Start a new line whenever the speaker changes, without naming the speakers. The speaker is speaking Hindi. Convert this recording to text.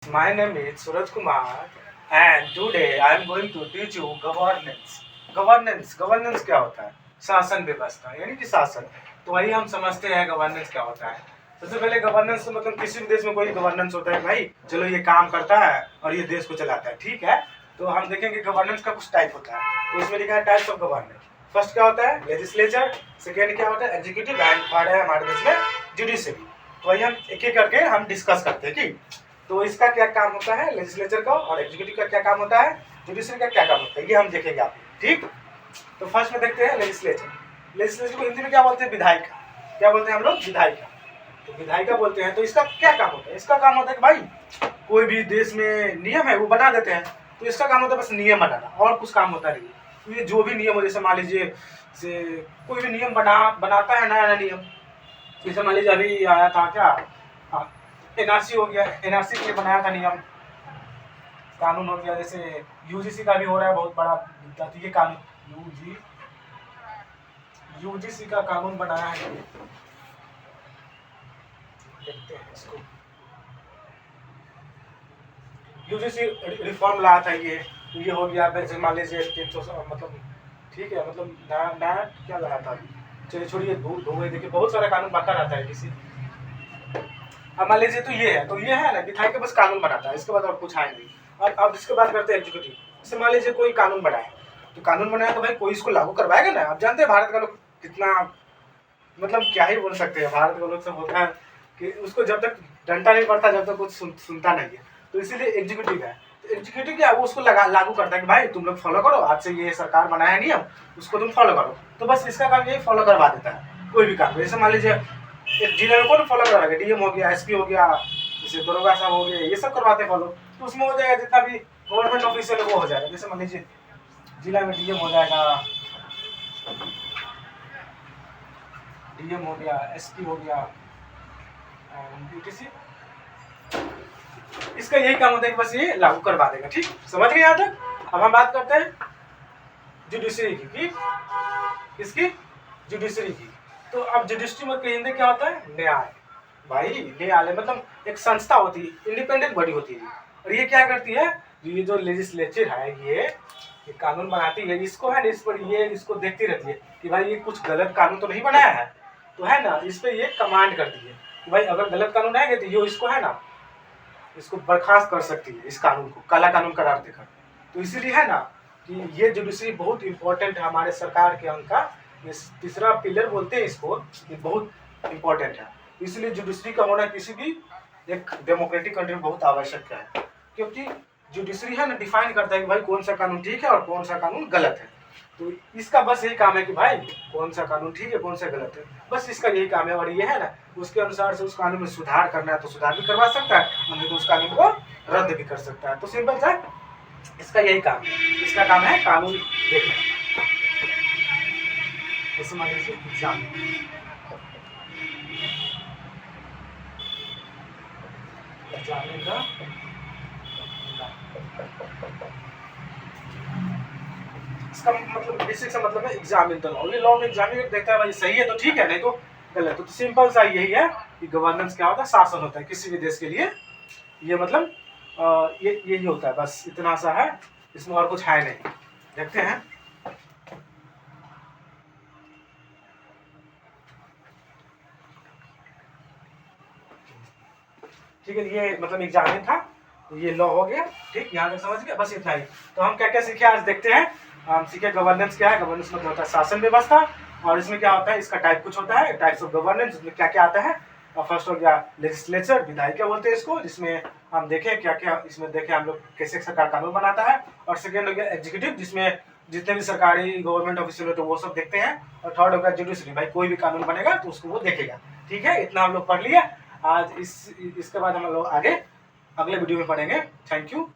My name is Suraj Kumar and today I am going to teach you governance. Governance क्या होता है? शासन व्यवस्था यानी कि शासन। तो वही हम समझते हैं गवर्नेंस क्या होता है। सबसे पहले गवर्नेंस मतलब किसी भी देश में कोई गवर्नेंस होता है भाई, चलो ये काम करता है और ये देश को चलाता है, ठीक है। तो हम देखेंगे गवर्नेंस का कुछ टाइप होता है, तो इसमें लिखा है टाइप्स ऑफ गवर्नेंस। फर्स्ट क्या होता है? लेजिस्लेचर। सेकेंड क्या होता है? एग्जीक्यूटिव। एंड थर्ड है हमारे देश में जुडिशरी। तो वही हम एक एक करके हम डिस्कस करते हैं कि तो इसका क्या काम होता है लेजिस्लेचर का, और एग्जीक्यूटिव का क्या काम होता है, जुडिशरी का क्या काम होता है, ये हम देखेंगे आप, ठीक। तो फर्स्ट में देखते हैं लेजिस्लेचर। लेजिस्लेचर को हिंदी में क्या बोलते हैं? विधायिका। क्या बोलते हैं हम लोग? विधायिका। तो विधायिका बोलते हैं। तो इसका क्या काम होता है? इसका काम होता है कि भाई कोई भी देश में नियम है वो बना देते हैं, तो इसका काम होता है बस नियम बनाना, और कुछ काम होता नहीं। तो ये जो भी नियम हो, जैसे मान लीजिए से कोई भी नियम बनाता है नया नया नियम, जैसे मान लीजिए अभी आया था क्या, एनआरसी हो गया, एनआरसी के लिए बनाया था नियम, कानून हो गया। जैसे यूजीसी का भी हो रहा है बहुत बड़ा मुद्दा, तो ये कानून यूजीसी का कानून बनाया है, देखते हैं इसको। यूजीसी रिफॉर्म लाया था ये हो गया। जैसे मान लीजिए 300 मतलब ठीक है, मतलब नया क्या लाया था, चलिए छोड़िए, देखिए बहुत सारा कानून बनता रहता है किसी। अब मान लीजिए तो ये है ना विधायक बस कानून बनाता है, इसके बाद और कुछ है नहीं। और अब इसके बाद करते हैं एग्जीक्यूटिव। जैसे मान लीजिए कोई कानून बनाया, तो कानून बनाया तो भाई कोई इसको लागू करवाएगा ना। आप जानते हैं भारत का लोग कितना, मतलब क्या ही बोल सकते हैं, भारत का लोग सब होता है कि उसको जब तक डंडा नहीं पड़ता जब तक कुछ सुनता नहीं है। तो इसीलिए एग्जीक्यूटिव है। तो एग्जीक्यूटिव क्या है, वो उसको लागू करता है कि भाई तुम लोग फॉलो करो, आज से ये सरकार बनाया नियम, उसको तुम फॉलो करो। तो बस इसका काम यही फॉलो करवा देता है कोई भी काम। जैसे मान लीजिए एक जिले में कौन फॉलो करा, डीएम हो गया, एसपी हो गया, जैसे दरोगा साहब हो गए, ये सब करवाते फॉलो। तो उसमें हो जाएगा जितना भी गवर्नमेंट ऑफिसर है वो हो जाएगा। जैसे मान लीजिए जिला में डीएम हो जाएगा, डीएम हो गया, एसपी हो गया, यूटीसी। इसका यही काम होता है कि बस ये लागू करवा देगा, ठीक। समझ गए यहाँ तक? अब हम बात करते हैं जुडिशरी की, किसकी? जुडिशरी की। तो अब जुडिशरी में हिंदी क्या होता है? न्याय। भाई न्यायालय मतलब एक संस्था होती है, इंडिपेंडेंट बॉडी होती है, और ये क्या करती है, ये जो लेजिस्लेचर है ये कानून बनाती है, इसको है ना, इस पर ये इसको देखती रहती है कि भाई ये कुछ गलत कानून तो नहीं बनाया है, तो है ना, इस पे ये कमांड करती है कि भाई अगर गलत कानून आएंगे तो ये इसको है ना, इसको बर्खास्त कर सकती है, इस कानून को काला कानून करार देकर। तो इसीलिए है ना कि ये जुडिशरी बहुत इंपॉर्टेंट है हमारे सरकार के अंग का, ये तीसरा पिलर बोलते हैं इसको, ये बहुत इंपॉर्टेंट है। इसलिए जुडिशरी का होना किसी भी एक डेमोक्रेटिक कंट्री में बहुत आवश्यक है, क्योंकि जुडिशरी है ना डिफाइन करता है कि भाई कौन सा कानून ठीक है और कौन सा कानून गलत है। तो इसका बस यही काम है कि भाई कौन सा कानून ठीक है कौन सा गलत है, बस इसका यही काम है। और ये है ना उसके अनुसार से उस कानून में सुधार करना है तो सुधार भी करवा सकता है, नहीं तो उस कानून को रद्द भी कर सकता है। तो सिंपल सा इसका यही काम है, इसका काम है कानून देखना। जैसे मान लीजिए एग्जाम, इसका मतलब बेसिक सा मतलब है एग्जामिन द लॉ। लॉ में एग्जामिन देखता है भाई सही है तो ठीक है, नहीं तो गलत। तो सिंपल सा यही है कि गवर्नेंस क्या होता है, शासन होता है किसी भी देश के लिए। ये मतलब ये यही होता है, बस इतना सा है, इसमें और कुछ है नहीं। देखते हैं, ठीक है। ये मतलब एग्जामिन था, तो ये लॉ हो गया, ठीक, यहाँ तक समझ गया, बस इतना ही। तो हम क्या क्या सीखे आज देखते हैं। हम सीखे गवर्नेंस क्या है। गवर्नेंस मतलब होता है शासन व्यवस्था, और इसमें क्या होता है, इसका टाइप कुछ होता है, टाइप्स ऑफ गवर्नेंस, उसमें क्या क्या आता है। फर्स्ट हो गया लेजिस्लेचर, विधायिका बोलते हैं इसको, जिसमें हम देखें क्या क्या इसमें देखें हम लोग कैसे सरकार कानून बनाता है। और सेकेंड हो गया एग्जीक्यूटिव, जिसमें जितने भी सरकारी गवर्नमेंट ऑफिसर होते हैं वो सब देखते हैं। और थर्ड हो गया जुडिशरी, भाई कोई भी कानून बनेगा तो उसको वो देखेगा, ठीक है। इतना हम लोग पढ़ लिया आज। इसके बाद हम लोग आगे अगले वीडियो में पढ़ेंगे। Thank you.